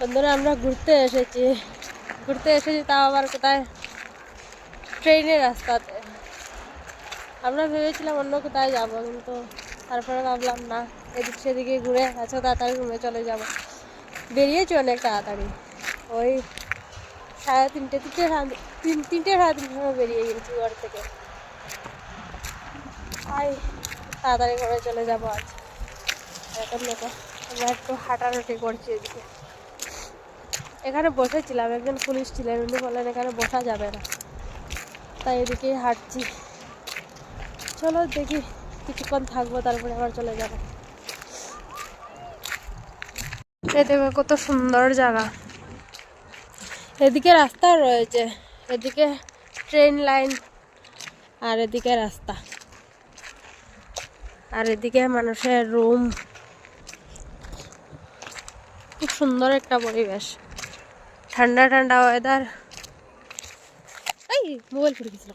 বন্ধুরা আমরা ঘুরতে এসেছি তাও আবার কোথায়, ট্রেনের রাস্তাতে। আমরা ভেবেছিলাম অন্য কোথায় যাব, কিন্তু তারপরে ভাবলাম না, এদিক সেদিকে ঘুরে আচ্ছা তাড়াতাড়ি রুমে চলে যাব। বেরিয়েছি অনেক তাড়াতাড়ি, ওই 3:30 সময় বেরিয়ে গেছি ঘর থেকে। তাই তাড়াতাড়ি করে চলে যাবো আজ। এখন দেখো আমরা একটু হাঁটাহাঁটি করছি এদিকে। এখানে বসেছিলাম, একজন পুলিশ ছিলেন, উনি বললেন এখানে বসা যাবে না, তাই এদিকেই হাঁটছি। চলো দেখি কিছুক্ষণ থাকবো, তারপরে আবার চলে যাবো। এই দেখো কত সুন্দর জায়গা। এদিকে রাস্তা রয়েছে, এদিকে ট্রেন লাইন, আর এদিকে রাস্তা, আর এদিকে মানুষের রুম। খুব সুন্দর একটা পরিবেশ, ঠান্ডা ঠান্ডা ওয়েদার। এই মোবাইল পড়ে গেছিল।